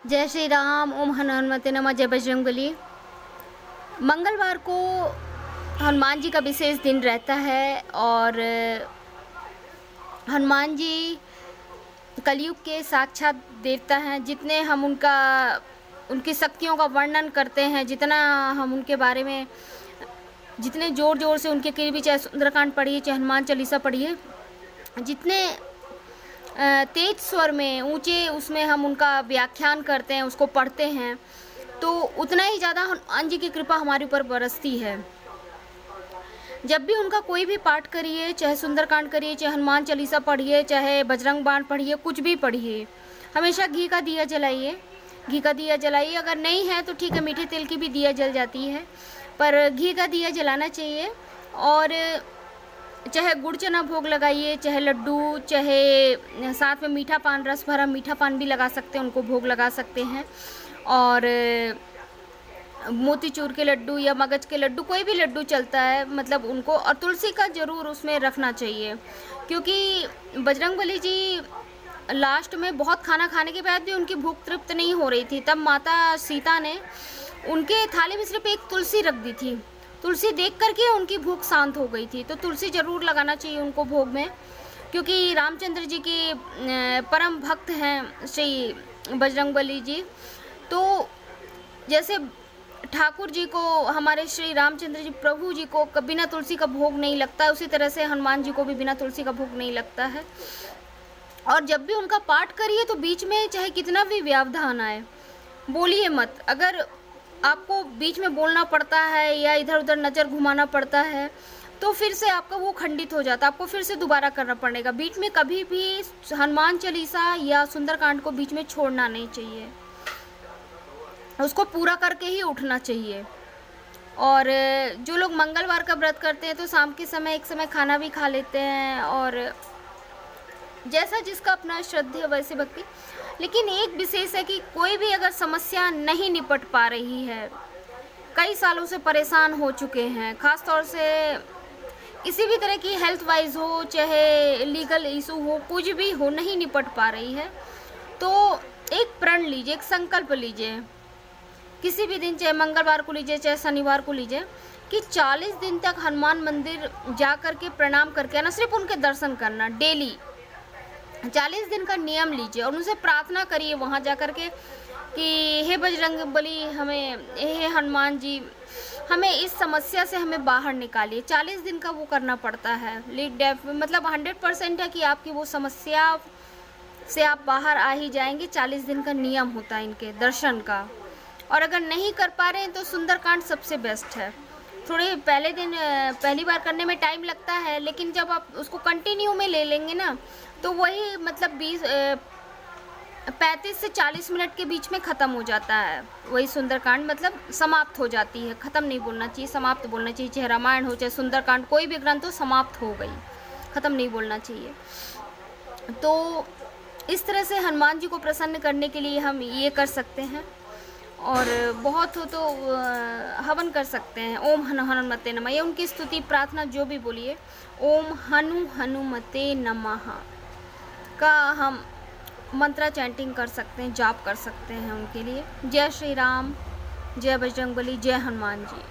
जय श्री राम। ओम हनुमते नमः। जय बजरंगबली। मंगलवार को हनुमान जी का विशेष दिन रहता है और हनुमान जी कलयुग के साक्षात देवता हैं। जितने हम उनकी शक्तियों का वर्णन करते हैं, जितना हम उनके बारे में जितने ज़ोर ज़ोर से उनके कृपा, चाहे सुंदरकांड पढ़िए चाहे हनुमान चालीसा पढ़िए, जितने तेज स्वर में ऊंचे उसमें हम उनका व्याख्यान करते हैं, उसको पढ़ते हैं, तो उतना ही ज़्यादा हनुमान जी की कृपा हमारे ऊपर बरसती है। जब भी उनका कोई भी पाठ करिए, चाहे सुंदरकांड करिए, चाहे हनुमान चालीसा पढ़िए, चाहे बजरंग बाण पढ़िए, कुछ भी पढ़िए, हमेशा घी का दिया जलाइए। घी का दिया जलाइए। अगर नहीं है तो ठीक है, मीठे तेल की भी दिया जल जाती है, पर घी का दिया जलाना चाहिए। और चाहे गुड़ चना भोग लगाइए, चाहे लड्डू, चाहे साथ में मीठा पान, रस भरा मीठा पान भी लगा सकते हैं, उनको भोग लगा सकते हैं। और मोतीचूर के लड्डू या मगज के लड्डू, कोई भी लड्डू चलता है, मतलब उनको, और तुलसी का ज़रूर उसमें रखना चाहिए, क्योंकि बजरंगबली जी लास्ट में बहुत खाना खाने के बाद भी उनकी भूख तृप्त नहीं हो रही थी, तब माता सीता ने उनके थाली में सिर्फ एक तुलसी रख दी थी। तुलसी देख करके उनकी भूख शांत हो गई थी। तो तुलसी ज़रूर लगाना चाहिए उनको भोग में, क्योंकि रामचंद्र जी के परम भक्त हैं श्री बजरंगबली जी। तो जैसे ठाकुर जी को, हमारे श्री रामचंद्र जी प्रभु जी को बिना तुलसी का भोग नहीं लगता है, उसी तरह से हनुमान जी को भी बिना तुलसी का भोग नहीं लगता है। और जब भी उनका पाठ करिए तो बीच में चाहे कितना भी व्यवधान आए, बोलिए मत। अगर आपको बीच में बोलना पड़ता है या इधर उधर नज़र घुमाना पड़ता है तो फिर से आपका वो खंडित हो जाता है, आपको फिर से दोबारा करना पड़ेगा। बीच में कभी भी हनुमान चालीसा या सुंदरकांड को बीच में छोड़ना नहीं चाहिए, उसको पूरा करके ही उठना चाहिए। और जो लोग मंगलवार का व्रत करते हैं तो शाम के समय एक समय खाना भी खा लेते हैं, और जैसा जिसका अपना श्रद्धेय वैसे भक्ति। लेकिन एक विशेष है कि कोई भी अगर समस्या नहीं निपट पा रही है, कई सालों से परेशान हो चुके हैं, ख़ास तौर से किसी भी तरह की हेल्थ वाइज हो, चाहे लीगल इशू हो, कुछ भी हो, नहीं निपट पा रही है, तो एक प्रण लीजिए, एक संकल्प लीजिए, किसी भी दिन, चाहे मंगलवार को लीजिए चाहे शनिवार को लीजिए, कि 40 दिन तक हनुमान मंदिर जा कर के प्रणाम करके आना, सिर्फ उनके दर्शन करना डेली। 40 दिन का नियम लीजिए और उनसे प्रार्थना करिए वहाँ जा कर के कि हे बजरंगबली, हमें, हे हनुमान जी, हमें इस समस्या से हमें बाहर निकालिए। 40 दिन का वो करना पड़ता है। मतलब 100% है कि आपकी वो समस्या से आप बाहर आ ही जाएंगे। 40 दिन का नियम होता है इनके दर्शन का। और अगर नहीं कर पा रहे हैं तो सुंदरकांड सबसे बेस्ट है। थोड़े पहले दिन, पहली बार करने में टाइम लगता है, लेकिन जब आप उसको कंटिन्यू में ले लेंगे ना, तो वही मतलब 35 से 40 मिनट के बीच में ख़त्म हो जाता है। वही सुंदरकांड मतलब समाप्त हो जाती है। ख़त्म नहीं बोलना चाहिए, समाप्त बोलना चाहिए। चाहे रामायण हो चाहे सुंदरकांड, कोई भी ग्रंथ हो, समाप्त हो गई, ख़त्म नहीं बोलना चाहिए। तो इस तरह से हनुमान जी को प्रसन्न करने के लिए हम ये कर सकते हैं। और बहुत हो तो हवन कर सकते हैं। ओम हनुमते नमः, ये उनकी स्तुति प्रार्थना जो भी बोलिए, ओम हनुमते नमः का हम मंत्रा चैंटिंग कर सकते हैं, जाप कर सकते हैं उनके लिए। जय श्री राम, जय बजरंगबली, जय हनुमान जी।